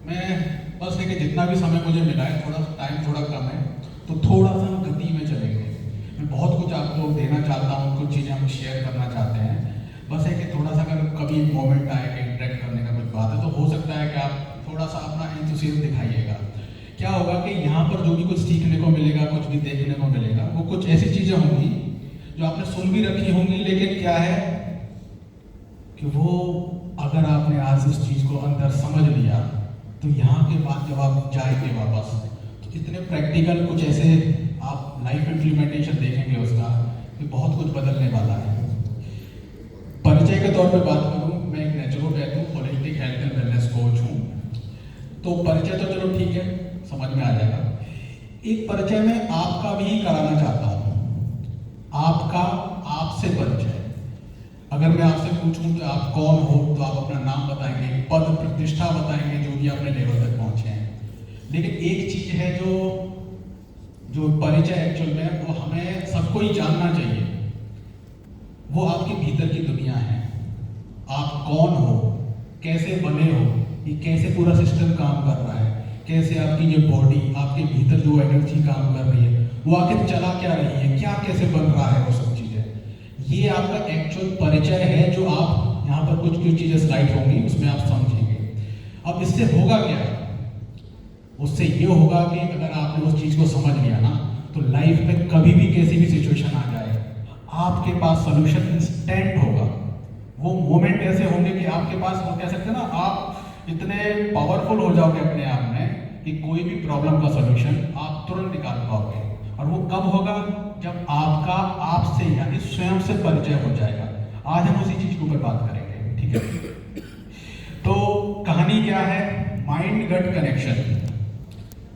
मैं बस है कि जितना भी समय मुझे मिला है, थोड़ा टाइम थोड़ा कम है, तो थोड़ा सा हम गति में चलेंगे। मैं बहुत कुछ आपको देना चाहता हूँ, कुछ चीज़ें हम शेयर करना चाहते हैं। बस है कि थोड़ा सा अगर कभी मोमेंट आए कि इंटरेक्ट करने का कुछ बात है, तो हो सकता है कि आप थोड़ा सा अपना एंथुसियाज्म दिखाइएगा। क्या होगा कि यहाँ पर जो भी कुछ सीखने को मिलेगा, कुछ भी देखने को मिलेगा, वो कुछ ऐसी चीज़ें होंगी जो आपने सुन भी रखी होंगी, लेकिन क्या है कि वो अगर आपने आज उस चीज़ को अंदर समझ लिया, तो यहाँ के बाद जब आप जाएंगे वापस, तो इतने प्रैक्टिकल कुछ ऐसे आप लाइफ इम्प्लीमेंटेशन देखेंगे उसका, कि बहुत कुछ बदलने वाला है। परिचय के तौर पे बात करूँ, मैं एक नेचुरोपैथ हूँ, holistic health and wellness coach हूँ। तो परिचय तो चलो ठीक है, समझ में आ जाएगा। एक परिचय में आपका भी कराना चाहता हूँ, आपका आपसे परिचय। अगर मैं आपसे पूछूं कि आप कौन हो, तो आप अपना नाम बताएंगे, पद प्रतिष्ठा बताएंगे, जो भी आपने लेवल तक पहुंचे हैं। लेकिन एक चीज है जो परिचय एक्चुअल में वो हमें सबको ही जानना चाहिए, वो आपके भीतर की दुनिया है। आप कौन हो, कैसे बने हो, ये कैसे पूरा सिस्टम काम कर रहा है, कैसे आपकी ये बॉडी, आपके भीतर जो एनर्जी काम कर रही है, वो आखिर चला क्या रही है, क्या कैसे बन रहा है, वो सब चीजें, ये आपका एक्चुअल परिचय है, जो आप यहाँ पर कुछ कुछ चीजें स्लाइड होंगी उसमें आप समझेंगे। अब इससे होगा क्या? उससे ये होगा कि अगर आपने उस चीज को समझ लिया ना, तो लाइफ में कभी भी कैसी भी सिचुएशन आ जाए, आपके पास सोल्यूशन इंस्टेंट होगा। वो मोमेंट ऐसे होंगे कि आपके पास, वो कह सकते हैं ना, आप इतने पावरफुल हो जाओगे अपने आप में कि कोई भी प्रॉब्लम का सोल्यूशन आप तुरंत निकाल पाओगे। और वो कब होगा? जब आपका आपसे यानी स्वयं से परिचय हो जाएगा। आज हम उसी चीज के ऊपर बात करेंगे, ठीक है? तो कहानी क्या है? माइंड गट कनेक्शन।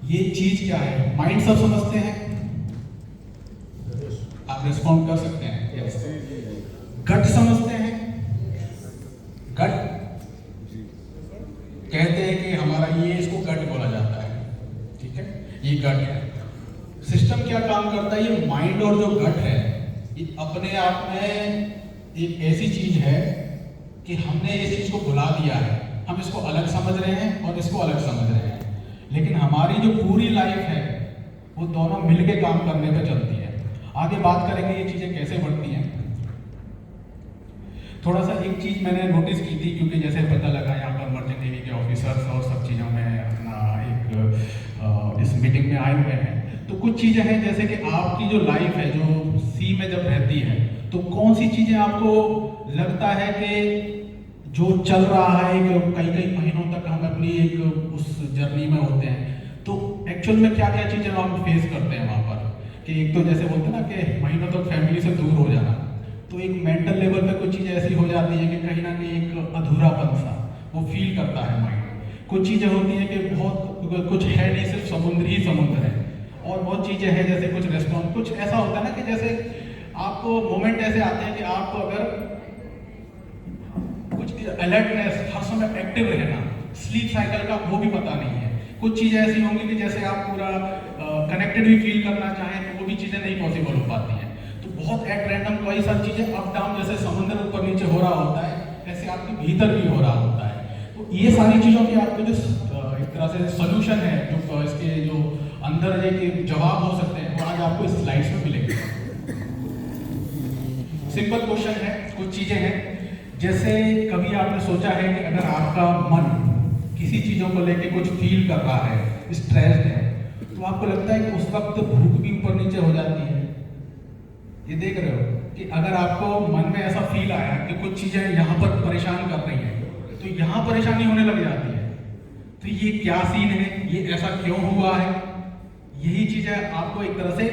ये चीज क्या है? माइंड सब समझते हैं, आप रिस्पॉन्ड कर सकते हैं, यस। गट समझते हैं? गट कहते हैं कि हमारा ये, इसको गट बोला जाता है, ठीक है? ये गट है। सिस्टम क्या काम करता है? ये माइंड और जो गट है, ये अपने आप में एक ऐसी चीज है कि हमने इस चीज को भुला दिया है। हम इसको अलग समझ रहे हैं और इसको अलग समझ रहे हैं, लेकिन हमारी जो पूरी लाइफ है वो दोनों मिलके काम करने पे चलती है। आगे बात करेंगे ये चीजें कैसे बढ़ती हैं। थोड़ा सा एक चीज मैंने नोटिस की थी, क्योंकि जैसे पता लगा यहाँ पर मर्चेंट नेवी के ऑफिसर्स और सब चीज़ों में अपना एक इस मीटिंग में आए हुए हैं, तो कुछ चीज़ें हैं जैसे कि आपकी जो लाइफ है, जो सी में जब रहती है, तो कौन सी चीज़ें आपको लगता है कि जो चल रहा है कि कई कई महीनों तक हम अपनी एक उस जर्नी में होते हैं, तो एक्चुअल में क्या क्या चीज़ें हम फेस करते हैं वहाँ पर। कि एक तो जैसे बोलते हैं ना कि महीनों तक फैमिली से दूर हो जाना, तो एक मेंटल लेवल पे कुछ चीज़ें ऐसी हो जाती है कि कहीं ना कहीं एक अधूरापन सा वो फील करता है माइंड। कुछ चीज़ें होती हैं कि बहुत कुछ है नहीं, सिर्फ समुद्र ही समुद्र है। और बहुत चीज़ें हैं जैसे कुछ रेस्पॉन्स, कुछ ऐसा होता है ना कि जैसे आपको मोमेंट ऐसे आते हैं कि आपको अगर कुछ अलर्टनेस, हर समय एक्टिव रहना, स्लीप साइकिल का वो भी पता नहीं है। कुछ चीज़ें ऐसी होंगी कि जैसे आप पूरा कनेक्टेड भी फील करना चाहें, तो वो भी चीज़ें नहीं पॉसिबल हो पाती हैं। तो बहुत एट रैंडम कई सारी चीज़ें अप डाउन, जैसे समुद्र ऊपर नीचे हो रहा होता है, ऐसे आपके भीतर भी हो रहा होता है। तो ये सारी चीज़ों की आपको जो एक तरह से सोल्यूशन है, जो इसके जो अंदर एक जवाब हो सकते हैं, वो आज आपको इस स्लाइड्स में मिलेंगे। सिंपल क्वेश्चन है, कुछ चीज़ें हैं जैसे कभी आपने सोचा है कि अगर आपका मन किसी चीज़ों को लेके कुछ फील कर रहा है, स्ट्रेस्ड है, तो आपको लगता है कि उस वक्त भूख भी ऊपर नीचे हो जाती है। ये देख रहे हो कि अगर आपको मन में ऐसा फील आया कि कुछ चीज़ें यहाँ पर परेशान कर रही हैं, तो यहाँ परेशानी होने लग जाती है। तो ये क्या सीन है, ये ऐसा क्यों हुआ है? यही चीज़ें आपको एक तरह से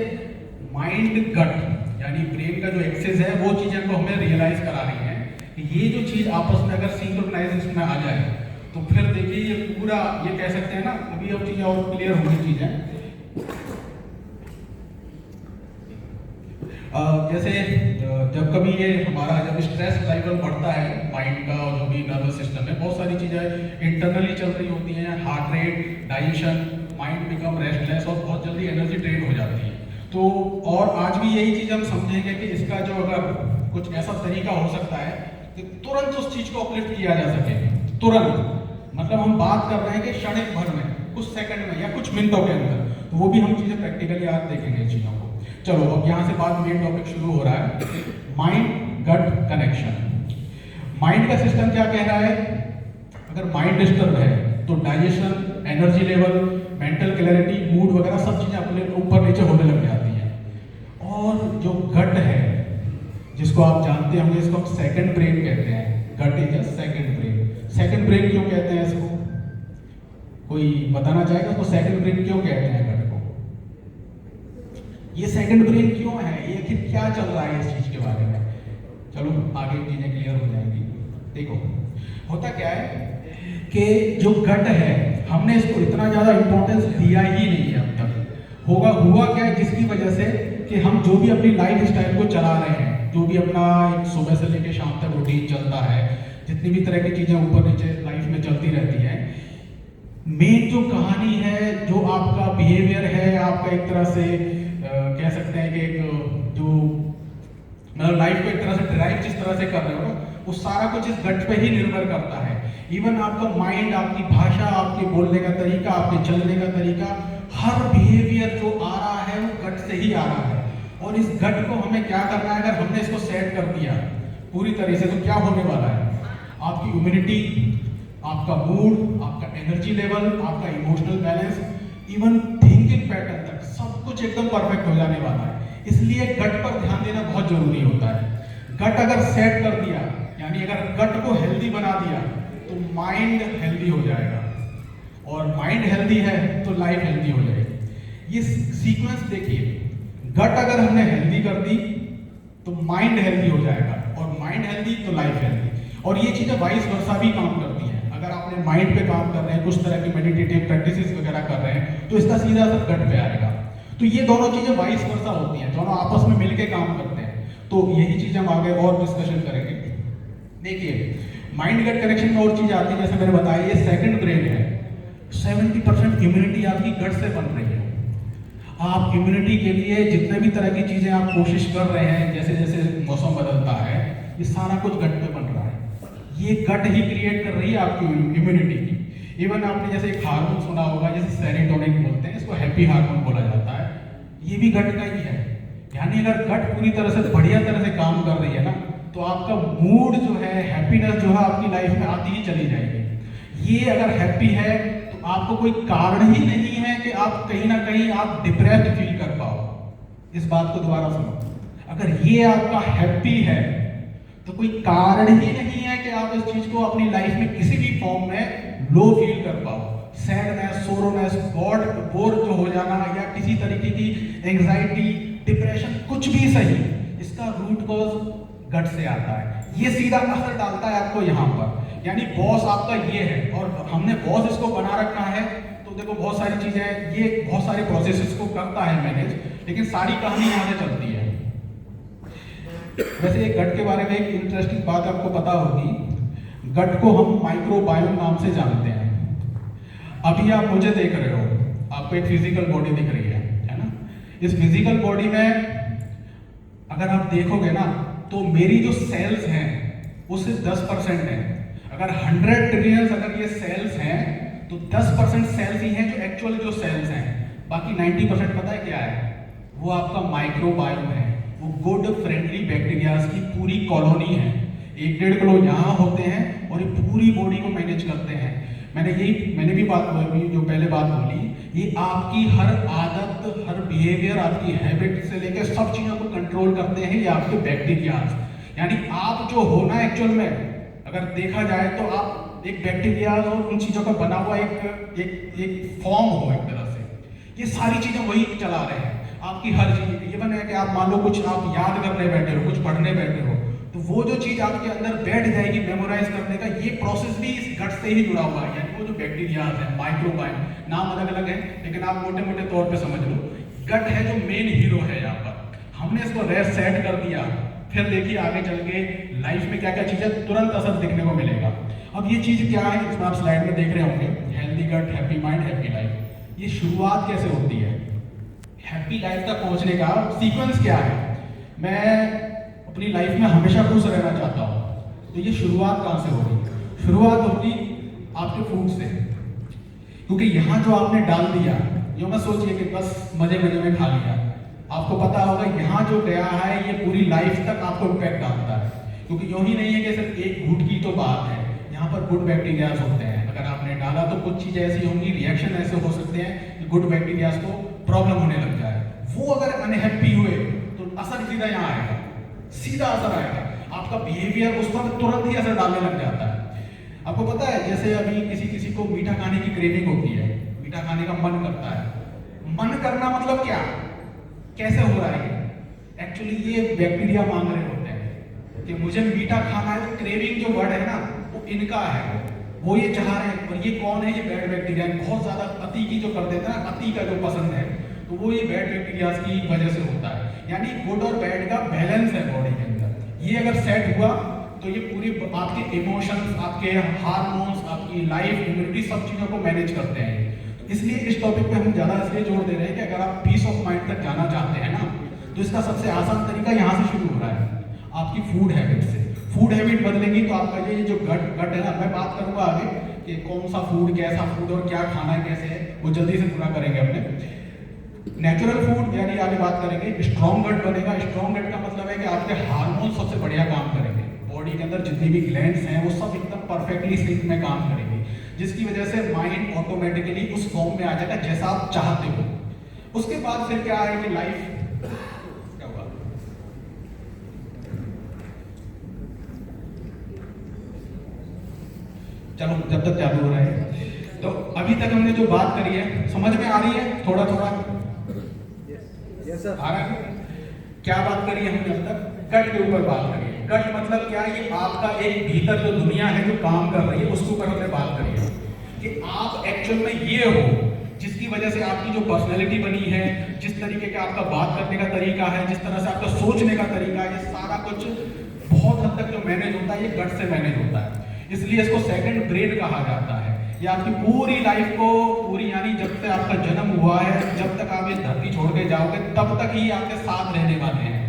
माइंड गट यानी ब्रेन का जो एक्सेस है, वो चीज़ें को हमें रियलाइज करा रही है कि ये जो चीज़ आपस में अगर सिंक्रोनाइजेशन में आ जाए, तो फिर देखिए ये पूरा, ये कह सकते हैं ना, अभी अब चीज़ें और क्लियर होगी चीज़ें। जैसे जब कभी ये हमारा जब स्ट्रेस लेवल बढ़ता है माइंड का और जो भी नर्वस सिस्टम है, बहुत सारी चीज़ें इंटरनली चल रही होती हैं, heart rate, digestion, mind become restless और बहुत जल्दी एनर्जी ड्रेन हो जाती है। तो और आज भी यही चीज़ हम समझेंगे कि इसका जो अगर कुछ ऐसा तरीका हो सकता है कि तुरंत उस चीज़ को अपलिफ्ट किया जा सके, तुरंत। मतलब हम बात कर रहे हैं कि क्षणिक भर में, कुछ सेकंड में या कुछ मिनटों के अंदर, तो वो भी हम चीज़ें प्रैक्टिकली आज देखेंगे चीज़ों को। चलो अब यहाँ से बात, मेन टॉपिक शुरू हो रहा है, माइंड गट कनेक्शन। माइंड का सिस्टम क्या कह रहा है, अगर माइंड डिस्टर्ब है तो digestion, energy level, mental clarity, mood वगैरह सब चीज़ें अपने ऊपर नीचे होने लग जाती हैं। और जो गट है, जिसको आप जानते होंगे, इसको हम सेकंड ब्रेन कहते हैं। Gut is second brain. Second brain क्यों कहते हैं इसको, कोई बताना चाहेगा तो सेकंड ब्रेन क्यों कहते हैं गट को? ये सेकंड ब्रेन क्यों है, ये आखिर क्या चल रहा है इस चीज के बारे में? चलो आगे चीजें क्लियर हो जाएंगी। देखो होता क्या है कि जो गट है, हमने इसको इतना ज्यादा इंपॉर्टेंस दिया ही नहीं है अब तक। हुआ क्या है, जिसकी वजह से कि हम जो भी अपनी लाइफ स्टाइल को चला रहे हैं, जो भी अपना एक सुबह से लेकर शाम तक रूटीन चलता है, जितनी भी तरह की चीजें ऊपर नीचे लाइफ में चलती रहती है, मेन जो कहानी है, जो आपका बिहेवियर है, आपका एक तरह से कह सकते हैं कि एक जो मतलब लाइफ को एक तरह से ड्राइव जिस तरह से कर रहे हो ना, वो सारा कुछ इस गट पे ही निर्भर करता है। इवन आपका माइंड, आपकी भाषा, आपके बोलने का तरीका, आपके चलने का तरीका, हर बिहेवियर जो आ रहा है वो गट से ही आ रहा है। और इस गट को हमें क्या करना है, अगर हमने इसको सेट कर दिया पूरी तरह से, तो क्या होने वाला है, आपकी इम्यूनिटी, आपका मूड, आपका एनर्जी लेवल, आपका emotional balance, even thinking pattern तक सब कुछ एकदम परफेक्ट हो जाने वाला है। इसलिए गट पर ध्यान देना बहुत जरूरी होता है। गट अगर सेट कर दिया, यानी अगर गट को हेल्दी बना दिया, तो माइंड हेल्दी हो जाएगा, और माइंड हेल्दी है तो लाइफ हेल्दी हो जाएगी। ये सीक्वेंस देखिए, गट अगर हमने हेल्दी कर दी तो माइंड हेल्दी हो जाएगा, और माइंड हेल्दी तो लाइफ हेल्दी। और ये चीजें वाइस वर्सा भी काम करती हैं। अगर आपने माइंड पे काम कर रहे हैं, कुछ तरह की मेडिटेटिव प्रैक्टिसेस वगैरह कर रहे हैं, तो इसका सीधा असर गट पे आएगा। तो ये दोनों चीजें वाइस वर्सा होती हैं, दोनों आपस में मिलकर काम करते हैं। तो यही चीज हम आगे और डिस्कशन करेंगे। देखिए माइंड गट कनेक्शन में और चीज आती है, जैसे मैंने बताया, ये सेकंड ब्रेन है। 70% इम्यूनिटी आपकी गट से बन रही है। आप इम्यूनिटी के लिए जितने भी तरह की चीजें आप कोशिश कर रहे हैं, जैसे जैसे मौसम बदलता है, ये सारा कुछ गट पे बन रहा है। ये गट ही क्रिएट कर रही है आपकी इम्यूनिटी की। इवन आपने जैसे एक हार्मोन सुना होगा, जैसे सेरोटोनिन बोलते हैं, इसको हैप्पी हार्मोन बोला जाता है, ये भी गट का ही है। यानी अगर गट पूरी तरह से बढ़िया तरह से काम कर रही है ना, तो आपका मूड जो है, हैप्पीनेस जो है आपकी लाइफ में आती ही चली जाएगी। ये अगर हैप्पी है तो आपको कोई कारण ही नहीं है कि आप कहीं ना कहीं आप डिप्रेस्ड फील कर पाओ। इस बात को दोबारा सुनो, अगर ये आपका हैप्पी है तो कोई कारण ही नहीं है कि आप इस चीज को अपनी लाइफ में किसी भी फॉर्म में लो फील कर पाओ। सैडनेस, सोरोनेस, बोर जो हो जाना, या किसी तरीके की एंग्जाइटी, डिप्रेशन, कुछ भी सही, इसका रूट कॉज गट से आता है। ये सीधा असर डालता है आपको यहाँ पर। यानी बॉस आपका ये है, और हमने बॉस इसको बना रखा है, तो देखो बहुत सारी चीजें, ये बहुत सारे प्रोसेसेस को करता है मैनेज, लेकिन सारी कहानी यहाँ से चलती है। वैसे एक गट के बारे में एक इंटरेस्टिंग बात आपको पता होगी, गट को हम माइक्रोबायोम नाम से जानते हैं। अभी आप मुझे देख रहे हो, आपको एक फिजिकल बॉडी दिख रही है ना? इस फिजिकल बॉडी में अगर आप देखोगे ना, तो मेरी जो सेल्स हैं वो सिर्फ 10% है। अगर 100 ट्रिलियन अगर ये सेल्स हैं, तो 10% सेल्स ही हैं जो एक्चुअल जो सेल्स हैं। बाकी 90% पता है क्या है? वो आपका माइक्रोबायोम है। वो गुड फ्रेंडली बैक्टीरियाज की पूरी कॉलोनी है। 1-1.5 किलो यहाँ होते हैं और ये पूरी बॉडी को मैनेज करते हैं। मैंने भी बात बोली, जो पहले बात बोली, ये आपकी हर आदत, हर बिहेवियर, आपकी हैबिट से लेकर सब चीज़ों को कंट्रोल करते हैं, ये आपके बैक्टीरियाज। यानी आप जो हो ना एक्चुअल में, अगर देखा जाए तो आप एक बैक्टीरियाज और उन चीज़ों का बना हुआ एक फॉर्म हो एक तरह से। ये सारी चीज़ें वही चला रहे हैं आपकी हर चीज़। ये बना है कि आप मान लो कुछ आप याद करने बैठे हो, कुछ पढ़ने बैठे हो, तो वो जो चीज़ आपके अंदर बैठ जाएगी मेमोराइज करने का, ये प्रोसेस भी इस गट से ही जुड़ा हुआ है। यानी वो जो बैक्टीरियाज है, माइक्रोबायोम, नाम अलग अलग है, लेकिन आप मोटे मोटे तौर पे समझ लो, गट है जो मेन हीरो है यहाँ पर। हमने इसको रेस्ट सेट कर दिया, फिर देखिए आगे चल के लाइफ में क्या क्या चीज़ें तुरंत असर दिखने को मिलेगा। अब ये चीज़ क्या है, इसमें आप स्लाइड में देख रहे होंगे, healthy gut, happy mind, happy life. ये शुरुआत कैसे होती है हैप्पी लाइफ तक पहुंचने का? सीक्वेंस क्या है? मैं अपनी लाइफ में हमेशा खुश रहना चाहता हूँ, तो ये शुरुआत कहाँ से होगी? शुरुआत होगी आपके आपके फूड से। क्योंकि यहाँ जो आपने डाल दिया, ये मत सोचिए कि बस मजे मजे में खा लिया। आपको पता होगा यहाँ जो गया है ये पूरी लाइफ तक आपको इम्पैक्ट डालता है। क्योंकि यूँ ही नहीं है कि सिर्फ एक घूंट की तो बात है, यहाँ पर गुड बैक्टीरियाज होते हैं। अगर आपने डाला तो कुछ चीज़ें ऐसी होंगी, रिएक्शन ऐसे हो सकते हैं कि गुड बैक्टीरियाज को प्रॉब्लम होने लग जाए। वो अगर अनहैप्पी हुए तो असर सीधा यहाँ आएगा, सीधा असर आएगा। आपका बिहेवियर उस पर तुरंत ही असर डालने लग जाता है। आपको पता है जैसे अभी किसी को मीठा खाने की क्रेविंग होती है, मीठा खाने का मन करता है। मन करना मतलब क्या, कैसे हो रहा है? एक्चुअली ये बैक्टीरिया मांग रहे होते हैं कि मुझे मीठा खाना है। क्रेविंग जो वर्ड है ना, वो इनका है, वो ये चाह रहे हैं। और ये कौन है? ये बैड बैक्टीरिया। बहुत ज्यादा अति की जो कर देते हैं ना, अति का जो पसंद है, तो वो ये बैड बैक्टीरिया की वजह से होता है। यानी गुड और बैड का बैलेंस है बॉडी के अंदर। ये अगर सेट हुआ तो ये पूरी आपके इमोशंस, आपके हार्मोन्स, आपकी लाइफ, इम्यूनिटी, सब चीज़ों को मैनेज करते हैं। इसलिए इस टॉपिक पे हम ज़्यादा इसलिए जोर दे रहे हैं कि अगर आप पीस ऑफ माइंड तक जाना चाहते हैं ना, तो इसका सबसे आसान तरीका यहाँ से शुरू हो रहा है, आपकी फूड हैबिट से। फूड हैबिट बदलेंगी तो आपका ये जो गट है ना, मैं बात करूँगा आगे कि कौन सा फूड, कैसा फूड और क्या खाना है, कैसे है, वो जल्दी से पूरा करेंगे अपने। नेचुरल फूड यानी आगे बात करेंगे। स्ट्रॉन्ग गट बनेगा। स्ट्रॉन्ग गट का मतलब है कि आपके हार्मोन सबसे बढ़िया काम करेंगे। बॉडी के अंदर जितनी भी ग्लैंड्स हैं वो सब एकदम परफेक्टली सिंक में काम करेंगी, जिसकी वजह से माइंड ऑटोमेटिकली उस फॉर्म में आ जाएगा जैसा आप चाहते हो। उसके बाद फिर क्या है कि लाइफ क्या होगा। चलो जब तक चालू हो रहा है, तो अभी तक हमने जो बात करी है समझ में आ रही है? थोड़ा थोड़ा आ रहा है? क्या बात करी है हमने अब तक? गट के ऊपर बात करी है। गट मतलब क्या है? ये आपका एक भीतर जो दुनिया है जो काम कर रही है, उसके ऊपर हमने बात करी है कि आप एक्चुअल में ये हो, जिसकी वजह से आपकी जो पर्सनैलिटी बनी है, जिस तरीके का आपका बात करने का तरीका है, जिस तरह से आपका सोचने का तरीका है, ये सारा कुछ बहुत हद तक जो मैनेज होता है ये गट से मैनेज होता है। इसलिए इसको सेकंड ब्रेन कहा जाता है। ये आपकी पूरी लाइफ को, पूरी यानी जब तक आपका जन्म हुआ है, जब तक आप ये धरती छोड़ के जाओगे, तब तक ही आपके साथ रहने वाले हैं।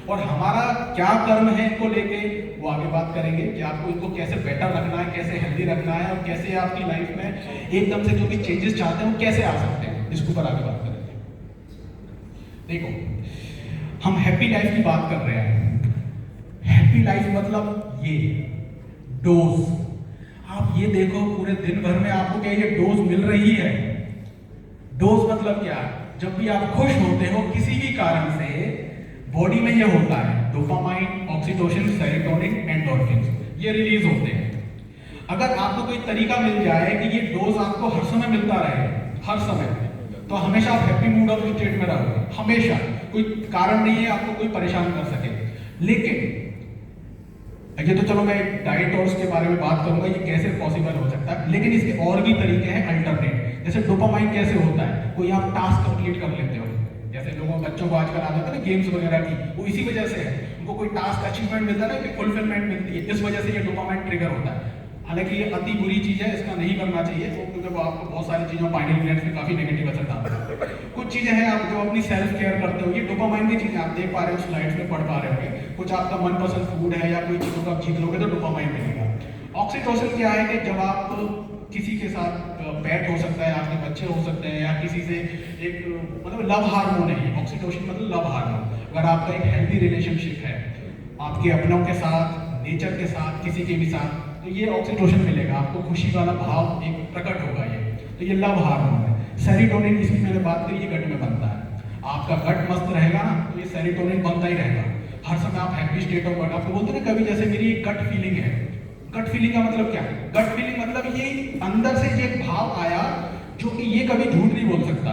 और हमारा क्या कर्म है इनको लेके, वो आगे बात करेंगे कि आपको इनको कैसे बेटर रखना है, कैसे हेल्दी रखना है, और कैसे आपकी लाइफ में एकदम से जो भी चेंजेस चाहते हैं वो कैसे आ सकते हैं, इसके ऊपर आगे बात करेंगे। देखो, हम हैप्पी लाइफ की बात कर रहे हैं। हैप्पी लाइफ मतलब ये डोज। आप ये देखो, पूरे दिन भर में आपको क्या ये डोज मिल रही है? डोज मतलब क्या? जब भी आप खुश होते हो किसी भी कारण से, बॉडी में ये होता है डोपामाइन, ऑक्सीटोसिन, सेरोटोनिन, एंडोर्फिन, ये रिलीज होते हैं। अगर आपको कोई तरीका मिल जाए कि ये डोज आपको हर समय मिलता रहे, हर समय, तो हमेशा आप हैप्पी मूड ऑफ स्टेट में रहोगे। हमेशा कोई कारण नहीं है आपको कोई परेशान कर सके। लेकिन ये तो चलो मैं डाइट और उसके बारे में बात करूंगा, ये कैसे पॉसिबल हो सकता है, लेकिन इसके और भी तरीके हैं अल्टरनेट। जैसे डोपामाइन कैसे होता है? कोई आप टास्क कंप्लीट कर लेते हो, जैसे लोगों बच्चों को आजकल आ जाता है ना गेम्स वगैरह की, वो इसी वजह से है। उनको कोई टास्क अचीवमेंट मिलता है ना, कि फुलफिलमेंट मिलती है, इस वजह से ये डोपामाइन ट्रिगर होता है। हालांकि ये अति बुरी चीज़ है, इसका नहीं करना चाहिए, क्योंकि वो आपको बहुत सारी चीज़ों फाइनल मिनट्स में काफ़ी नेगेटिव असर डालता है। कुछ चीज़ें हैं आप जो अपनी सेल्फ केयर करते हो, ये डोपामाइन की चीज़ें आप देख पा रहे हो, स्लाइड्स में पढ़ पा रहे होंगे। कुछ आपका मनपसंद फूड है या कोई चीज़ों को आप जीत लोगे तो डोपामाइन मिलेगा। ऑक्सीटोसिन क्या है? कि जब आप किसी के साथ, पेट हो सकता है, आपके बच्चे हो सकते हैं, या किसी से एक मतलब लव हार्मोन है। ऑक्सीटोसिन मतलब लव हार्मोन। अगर आपका एक हेल्दी रिलेशनशिप है आपके अपनों के साथ, नेचर के साथ, किसी के भी साथ, तो ये ऑक्सीटोसिन मिलेगा आपको, खुशी वाला भाव एक प्रकट होगा ये, तो ये लव हार्मोन है। सेरोटोनिन, इसकी मैंने बात करी, ये गट में बनता है। आपका गट मस्त रहेगा ना, तो ये सेरोटोनिन बनता ही रहेगा। हर समय आप हैप्पी स्टेट ऑफ गट, आपको बोलते हैं ना कभी, जैसे मेरी गट फीलिंग है। गट फीलिंग का मतलब क्या है? गट फीलिंग मतलब ये अंदर से ये भाव आया जो कि ये कभी झूठ नहीं बोल सकता।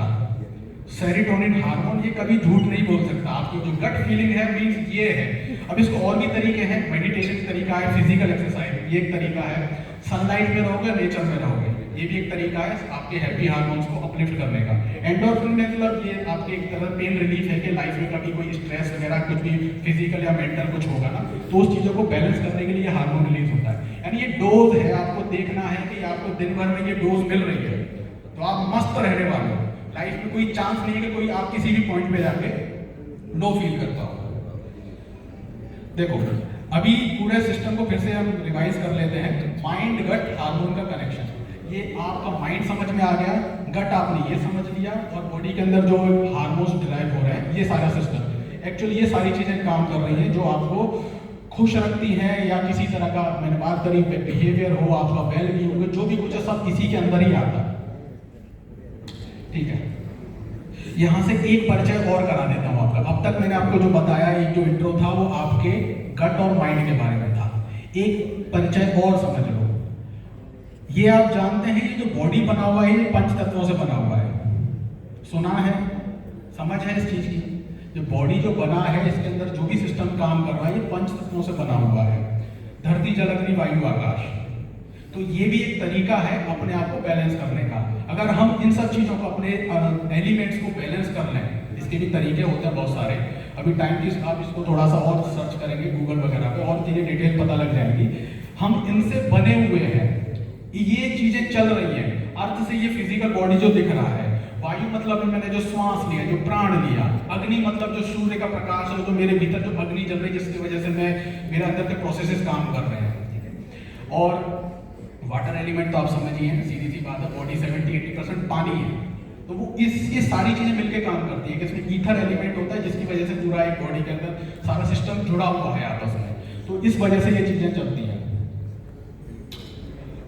सेरोटोनिन हार्मोन ये कभी झूठ नहीं बोल सकता। आपकी जो गट फीलिंग है मीन्स ये है। अब इसको और भी तरीके हैं, मेडिटेशन तरीका है, फिजिकल एक्सरसाइज ये एक तरीका है, सनलाइट में रहोगे, नेचर में रहोगे, ये भी एक तरीका है आपके हैप्पी हार्मोन्स को अपलिफ्ट करने का। एंडोर्फिन मतलब ये आपके एक तरह पेन रिलीफ है कि लाइफ में कभी कोई स्ट्रेस वगैरह कुछ भी फिजिकल या मेंटल कुछ होगा ना, तो उस चीज़ों को बैलेंस करने के लिए ये हार्मोन रिलीज होता है। यानी ये डोज है, आपको देखना है कि आपको दिन भर में ये डोज मिल रही है तो आप मस्त रहने वाले हो। लाइफ में कोई चांस नहीं है कि कोई आप किसी भी पॉइंट पे जाके लो फील करता हो। देखो, अभी पूरे सिस्टम को फिर से हम रिवाइज कर लेते हैं। माइंड गट हार्मोन का कनेक्शन, ये आपका माइंड समझ में आ गया, गट आपने ये समझ लिया, और बॉडी के अंदर जो हार्मोन्स डिराइव हो रहे हैं, ये सारा सिस्टम एक्चुअली ये सारी चीजें काम कर रही हैं जो आपको खुश रखती हैं, या किसी तरह का मैंने बात करी बिहेवियर हो, आपका वेल बीइंग हो, जो भी कुछ है सब इसी के अंदर ही आता है। ठीक है, यहां से एक परिचय और करा देता हूं आपका। अब तक मैंने आपको जो बताया, एक जो इंट्रो था वो आपके गट और माइंड के बारे में था। एक परिचय और समझ लो, ये आप जानते हैं ये जो बॉडी बना हुआ है ये पंच तत्वों से बना हुआ है, सुना है, समझ है इस चीज की। जो बॉडी जो बना है इसके अंदर जो भी सिस्टम काम कर रहा है ये पंच तत्वों से बना हुआ है, धरती जल अग्नि वायु आकाश। तो ये भी एक तरीका है अपने आप को बैलेंस करने का। अगर हम इन सब चीजों को, अपने एलिमेंट्स को बैलेंस कर लें, इसके भी तरीके होते हैं बहुत सारे। अभी टाइम की आप इसको थोड़ा सा और सर्च करेंगे गूगल वगैरह पे और चीजें डिटेल पता लग जाएगी। हम इनसे बने हुए हैं, ये चीजें चल रही हैं। अर्थ से ये फिजिकल बॉडी जो दिख रहा है, वायु मतलब मैंने जो श्वास लिया, जो प्राण लिया, अग्नि मतलब जो सूर्य का प्रकाश है, जो मेरे भीतर जो अग्नि जल रही है जिसकी वजह से मेरे अंदर के प्रोसेसेस काम कर रहे हैं। और वाटर एलिमेंट तो आप समझिए हैं, सीधी सी बात है, बॉडी 70-80% पानी है, तो वो ये सारी चीजें मिलकर काम करती है कि इसमें ईथर एलिमेंट होता है जिसकी वजह से पूरा एक बॉडी के अंदर सारा सिस्टम जुड़ा हुआ है आपस में, तो इस वजह से ये चीजें चलती हैं।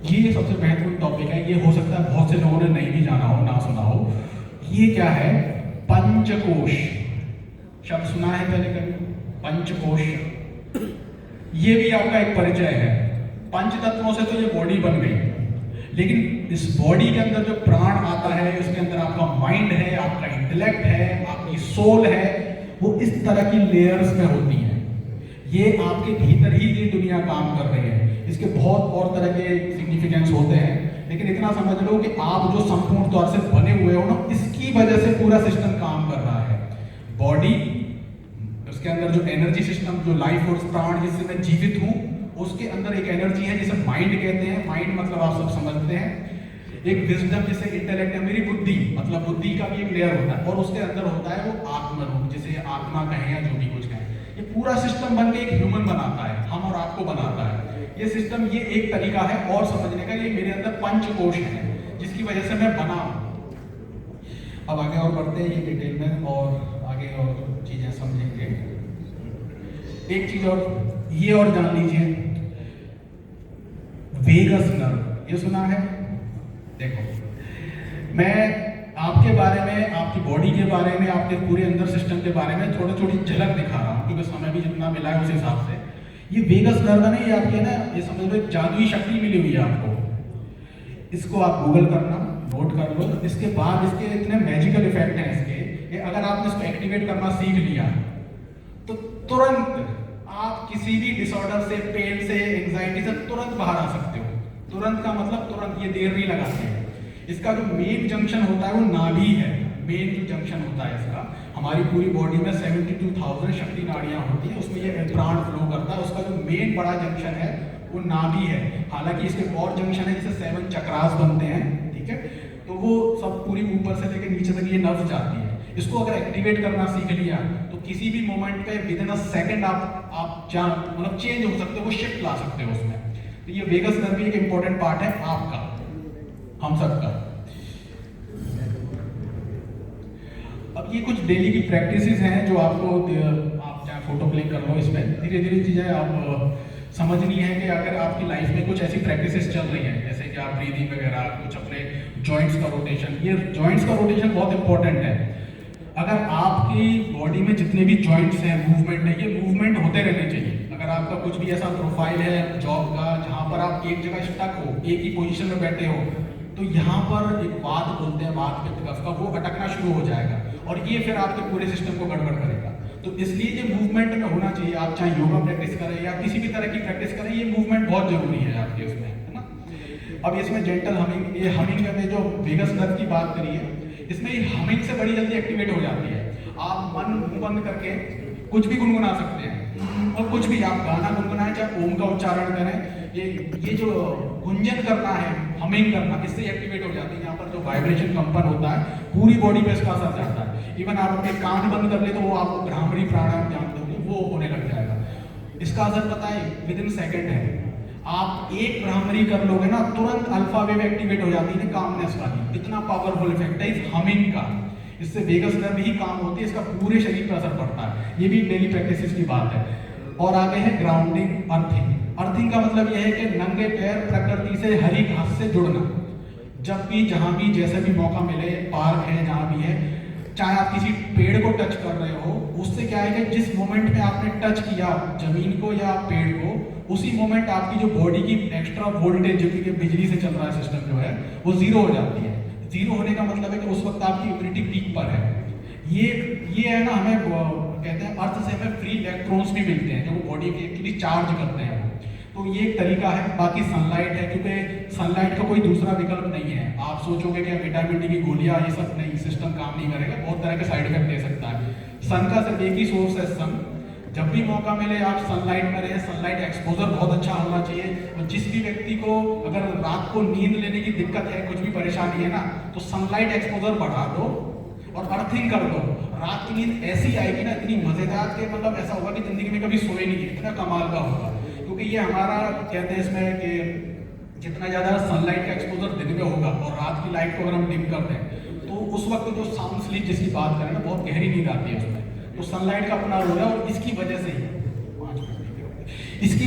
ये सबसे महत्वपूर्ण टॉपिक है, ये हो सकता है बहुत से लोगों ने नहीं भी जाना हो, ना सुना हो। ये क्या है? पंचकोश शब्द सुना है पहले कभी? पंचकोश, ये भी आपका एक परिचय है। पंच तत्वों से तो ये बॉडी बन गई, लेकिन इस बॉडी के अंदर जो प्राण आता है, इसके अंदर आपका माइंड है, आपका इंटेलेक्ट है, आपकी सोल है, वो इस तरह की लेयर्स में होती है। ये आपके भीतर ही ये दुनिया काम कर रही है। इसके बहुत और तरह के सिग्निफिकेंस होते हैं, लेकिन इतना समझ लो कि आप जो संपूर्ण तौर से बने हुए हो ना, इसकी वजह से पूरा सिस्टम काम कर रहा है। बॉडी, उसके अंदर जो एनर्जी सिस्टम, जो लाइफ फोर्स, प्राण जिससे मैं जीवित हूँ, उसके अंदर एक एनर्जी है जिसे माइंड कहते हैं। माइंड मतलब आप सब समझते हैं, एक विजडम जिसे इंटेलेक्ट है, मेरी बुद्धि मतलब बुद्धि का भी एक लेयर होता है, और उसके अंदर होता है वो आत्मरूप, जिसे आत्मा कहें या जो भी कुछ कहें। ये पूरा सिस्टम बन के एक ह्यूमन बनाता है, हम और आपको बनाता है ये सिस्टम। ये एक तरीका है और समझने का, ये मेरे अंदर पंचकोश है जिसकी वजह से मैं बना हूं। अब आगे और बढ़ते हैं ये डिटेल में, और आगे और चीजें समझेंगे। एक चीज और ये और जान लीजिए, वेगस नर्व, ये सुना है? देखो, मैं आपके बारे में, आपकी बॉडी के बारे में, आपके पूरे अंदर सिस्टम के बारे में थोड़ी थोड़ी झलक दिखा रहा हूं, क्योंकि समय भी जितना मिला है उस हिसाब से। ये वेगस नर्व है, ये आपके ना, ये समझ लो जादुई शक्ति मिली हुई है आपको। इसको आप गूगल करना, नोट कर लो। इसके बाद इसके इतने मैजिकल इफेक्ट हैं इसके, कि अगर आपने इसको एक्टिवेट करना सीख लिया तो तुरंत आप किसी भी डिसऑर्डर से, पेन से, एंजाइटी से तुरंत बाहर आ सकते हो। तुरंत का मतलब तुरंत, ये देर नहीं लगाते हैं। इसका जो मेन जंक्शन होता है वो नाभि है। मेन जो जंक्शन होता है इसका, हमारी पूरी बॉडी में 72,000 शक्ति नाड़ियां होती है, उसमें ये प्राण फ्लो करता है। उसका जो मेन बड़ा जंक्शन है वो नाभि है। हालांकि इसके और जंक्शन है जिससे 7 चक्रास बनते हैं, ठीक है, तो वो सब पूरी ऊपर से लेकर नीचे तक ये नर्व जाती है। इसको अगर एक्टिवेट करना सीख लिया तो किसी भी मोमेंट पे विदिन अ सेकंड आप मतलब चेंज हो सकते हो, वो शिफ्ट ला सकते हो उसमें। तो ये वेगस नर्व भी एक इंपॉर्टेंट पार्ट है आपका, हम सबका। अब ये कुछ डेली की प्रैक्टिसेस हैं जो आपको, आप चाहे फोटो क्लिक कर लो, इसमें धीरे धीरे चीजें आप समझनी है कि अगर आपकी लाइफ में कुछ ऐसी प्रैक्टिसेस चल रही हैं, जैसे कि आप ब्रीदिंग वगैरह, कुछ अपने जॉइंट्स का रोटेशन, ये जॉइंट्स का रोटेशन बहुत इंपॉर्टेंट है। अगर आपकी बॉडी में जितने भी जॉइंट्स हैं, मूवमेंट है, ये मूवमेंट होते रहने चाहिए। अगर आपका कुछ भी ऐसा प्रोफाइल है जॉब का जहाँ पर आप एक जगह स्टक हो, एक ही पोजीशन में बैठे हो, तो यहाँ पर एक वात बोलते हैं, वात पित्त कफ का, वो अटकना शुरू हो जाएगा और ये फिर आपके पूरे सिस्टम को गड़बड़ करेगा। तो इसलिए ये मूवमेंट में होना चाहिए। आप चाहे योगा प्रैक्टिस करें या किसी भी तरह की प्रैक्टिस करें, ये मूवमेंट बहुत जरूरी है आपके उसमें, है ना। अब इसमें जेंटल हमिंग, ये हमिंग में जो वेगस नर्व की बात करी है, इसमें हमिंग से बड़ी जल्दी एक्टिवेट हो जाती है। आप मन बंद करके कुछ भी गुनगुना सकते हैं, और कुछ भी आप गाना गुनगुनाएं, चाहे ओम का उच्चारण करें, ये जो गुंजन करना है, हमिंग करना, इससे एक्टिवेट हो जाती है। यहाँ पर जो वाइब्रेशन कंपन होता है पूरी बॉडी पे इसका असर जाता है। इवन आप अपने कान बंद कर ले तो वो आपको भ्रामरी प्राणायाम जानते होंगे, वो होने लग जाएगा। इसका असर पता है विद इन सेकेंड है। आप एक भ्रामरी कर लोगे ना, तुरंत अल्फा वेव एक्टिवेट हो जाती है कामनेस वाली। इतना पावरफुल इफेक्ट है इस हमिंग का। इससे वेगस नर्व ही काम होती है, इसका पूरे शरीर पर असर पड़ता है। ये भी डेली प्रैक्टिस की बात है। और आगे है ग्राउंडिंग, अर्थिंग। अर्थिंग का मतलब यह है कि नंगे पैर प्रकृति से, हरी घास से जुड़ना। जब भी, जहाँ भी, जैसे भी मौका मिले, पार्क है जहाँ भी है, चाहे आप किसी पेड़ को टच कर रहे हो, उससे क्या है कि जिस मोमेंट में आपने टच किया जमीन को या पेड़ को, उसी मोमेंट आपकी जो बॉडी की एक्स्ट्रा वोल्टेज, जो कि बिजली से चल रहा है सिस्टम जो है, वो जीरो हो जाती है। जीरो होने का मतलब है कि उस वक्त आपकी इम्यूनिटी पीक पर है। ये है ना, हमें कहते हैं अर्थ से हमें फ्री इलेक्ट्रॉन्स भी मिलते हैं जो बॉडी के एक्चुअली चार्ज करते हैं। तो ये एक तरीका है। बाकी सनलाइट है, क्योंकि सनलाइट का कोई दूसरा विकल्प नहीं है। आप सोचोगे कि विटामिन डी की गोलियां, ये सब नहीं, सिस्टम काम नहीं करेगा, बहुत तरह के साइड इफेक्ट दे सकता है। सन का सिर्फ एक ही सोर्स है, सन। जब भी मौका मिले आप सनलाइट में रहे। सनलाइट एक्सपोजर बहुत अच्छा होना चाहिए। और जिस भी व्यक्ति को अगर रात को नींद लेने की दिक्कत है, कुछ भी परेशानी है ना, तो सनलाइट एक्सपोजर बढ़ा दो और अर्थिंग कर दो। रात की नींद ऐसी आएगी ना, इतनी मजेदार के मतलब ऐसा होगा कि जिंदगी में कभी सोए नहीं, इतना कमाल का होगा। क्योंकि ये हमारा कहते हैं इसमें कि जितना ज़्यादा सनलाइट का एक्सपोजर दिन में होगा और रात की लाइट को अगर हम डिम कर दें, तो उस वक्त जो साउंड स्लीप जिसकी बात करें ना, बहुत गहरी नींद आती है उसमें। तो सनलाइट का अपना रोल है। और इसकी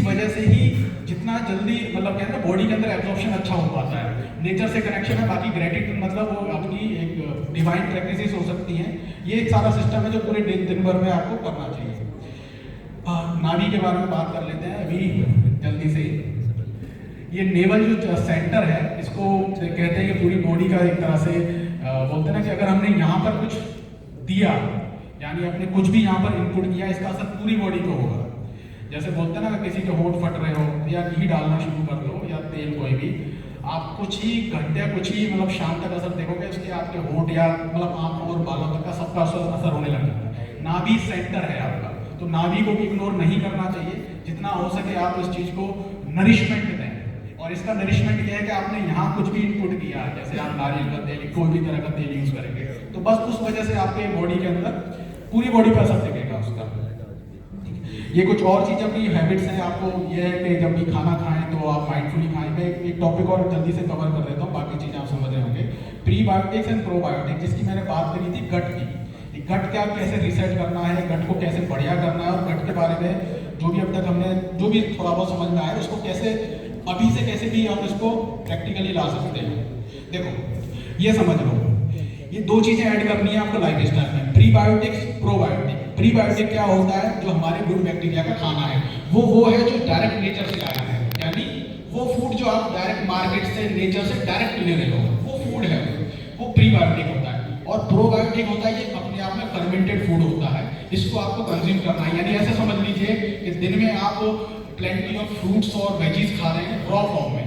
वजह से ही जितना जल्दी मतलब कहते हैं बॉडी के अंदर एब्जॉर्प्शन अच्छा हो पाता है। नेचर से कनेक्शन है। बाकी ग्रेटिट्यूड मतलब वो अपनी एक डिवाइन प्रैक्टिसेस हो सकती हैं। ये एक सारा सिस्टम है जो पूरे दिन भर में आपको करना चाहिए। नाभि के बारे में बात कर लेते हैं अभी जल्दी से। ये नेवल जो सेंटर है, इसको कहते हैं कि पूरी बॉडी का एक तरह से बोलते हैं ना कि अगर हमने यहाँ पर कुछ दिया, यानी अपने कुछ भी यहाँ पर इनपुट किया, इसका असर पूरी बॉडी को होगा। जैसे बोलते हैं ना, किसी के होंठ फट रहे हो या घी डालना शुरू कर दो या तेल कोई भी, आप कुछ ही घंटे, कुछ ही मतलब शाम तक असर देखोगे, उसके आपके होंठ या मतलब आंखों और बालों तक का सबका असर होने लग जाता है। नाभि सेंटर है आपका, तो नाभि को भी इग्नोर नहीं करना चाहिए। जितना हो सके आप इस चीज को नरिशमेंट दें। और इसका नरिशमेंट यह है कि आपने यहाँ कुछ भी इनपुट किया, जैसे आप नारियल का तेल, कोई भी तरह का तेल यूज करेंगे, तो बस उस वजह से आपके बॉडी के अंदर पूरी बॉडी पर असर दिखेगा उसका। ये कुछ और चीज़ अपनी हैबिट्स हैं। आपको ये है कि जब भी खाना खाएं तो आप माइंडफुली खाएं। मैं एक टॉपिक और जल्दी से कवर कर देता हूँ, बाकी चीज़ें आप समझ रहे होंगे। प्रीबायोटिक्स एंड प्रोबायोटिक्स, जिसकी मैंने बात करी थी गट की। गट क्या कैसे रिसेट करना है, गट को कैसे बढ़िया करना है, और गट के बारे में जो भी अब तक हमने जो भी थोड़ा बहुत समझ में आया, उसको कैसे अभी से कैसे भी आप इसको प्रैक्टिकली ला सकते हैं। देखो ये समझ लो, ये दो चीजें ऐड करनी है आपको लाइफ स्टाइल में, प्रीबायोटिक्स, प्रोबायोटिक। प्रीबायोटिक क्या होता है, जो हमारे गुड बैक्टीरिया का खाना है, वो है जो डायरेक्ट नेचर से आया है, यानी वो फूड जो आप डायरेक्ट मार्केट से, नेचर से डायरेक्ट ले रहे हो, वो फूड है, वो प्रीबायोटिक होता है। और प्रोबायोटिक होता है, ये अपने आप में फर्मेंटेड फूड होता है, इसको आपको कंज्यूम करना है। यानी ऐसे समझ लीजिए कि दिन में आप प्लेंटी ऑफ फ्रूट्स और वेजीज खा रहे हैं रॉ फॉर्म में,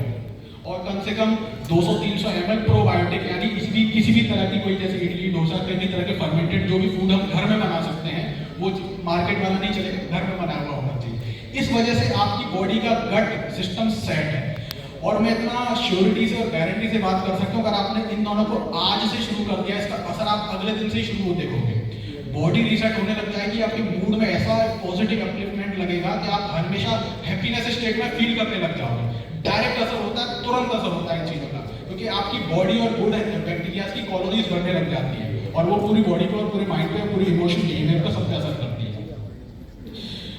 और कम से कम 200-300 ml प्रोबायोटिक, यानी किसी भी तरह की, कोई जैसे इडली डोसा, कई भी तरह के फर्मेंटेड जो भी फूड हम घर में बना सकते हैं, वो मार्केट वाला नहीं चलेगा, घर में बना हुआ होना चाहिए। इस वजह से आपकी बॉडी का गट सिस्टम सेट है। और मैं इतना श्योरिटी से और गारंटी से बात कर सकता हूँ, अगर आपने इन दोनों को आज से शुरू कर दिया, इसका असर आप अगले दिन से ही शुरू देखोगे। बॉडी रीसेट होने लग जाएगी, आपके मूड में ऐसा पॉजिटिव अपलिफ्टमेंट लगेगा कि आप हमेशा हैप्पीनेस स्टेट में फील करने लग जाओगे। डायरेक्ट असर होता है, तुरंत असर होता है इन चीज़ों का, क्योंकि आपकी बॉडी और गुड बैक्टीरिया की कॉलोनीज बढ़ने लग जाती है, और वो पूरी बॉडी को और पूरे माइंड पे, पूरी इमोशन बिहेवियर को सब पे असर करती है।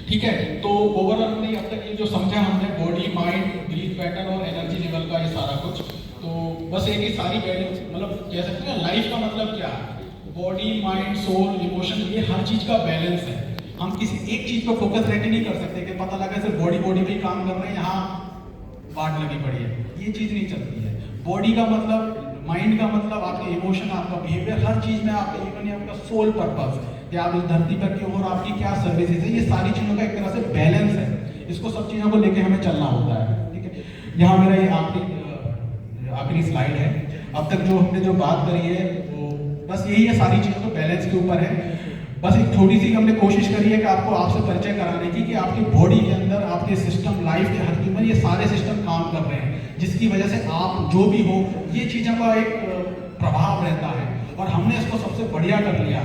ठीक है, तो ओवरऑल हमने अब तक ये जो समझा हमने, बॉडी, माइंड, ब्रीथ पैटर्न और एनर्जी लेवल का ये सारा कुछ, तो बस एक ही सारी बैलेंस, मतलब कह सकते हैं लाइफ का मतलब क्या है, बॉडी, माइंड, सोल, इमोशन, ये हर चीज का बैलेंस है। हम किसी एक चीज पर फोकस रह के नहीं कर सकते कि पता लगा सिर्फ बॉडी पे ही काम कर रहे हैं, यहाँ बाट लगी पड़ी है, ये चीज नहीं चलती है। बॉडी का मतलब, माइंड का मतलब आपके इमोशन, आपका बिहेवियर, हर चीज में आपका इवन आपका सोल पर्पस कि आप इस धरती पर क्यों और आपकी क्या सर्विसेज है, ये सारी चीजों का एक तरह से बैलेंस है। इसको सब चीजों को लेके हमें चलना होता है। ठीक है, यहाँ मेरा ये आखिरी स्लाइड है। अब तक जो हमने जो बात करी है वो बस यही है, सारी चीजों को बैलेंस के ऊपर है। बस एक थोड़ी सी हमने कोशिश करी है कि आपको आपसे परिचय कराने की कि आपकी बॉडी के अंदर, आपके सिस्टम, लाइफ के हर चीज में ये सारे सिस्टम काम कर रहे हैं, जिसकी वजह से आप जो भी हो, ये चीज़ों का एक प्रभाव रहता है। और हमने इसको सबसे बढ़िया कर लिया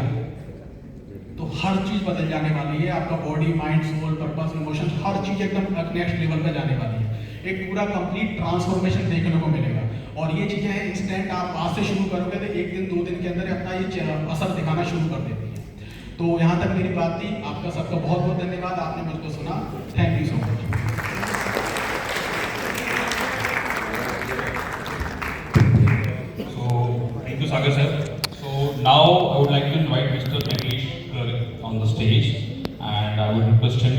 तो हर चीज़ बदल जाने वाली है। आपका body, mind, soul, purpose, emotion, हर चीज़ एकदम नेक्स्ट लेवल पे जाने वाली है। एक पूरा कंप्लीट ट्रांसफॉर्मेशन देखने को मिलेगा। और ये चीज़ें हैं इंस्टेंट, आप आज से शुरू करोगे तो 1 दिन 2 दिन के अंदर अपना ये असर दिखाना शुरू कर देती है। तो यहाँ तक मेरी बात थी। आपका सबका बहुत बहुत धन्यवाद, आपने मुझको सुना। Thank you so much. So, thank you, Sagar sir. So now I would like to invite Mr. Manish on the stage, and I would request him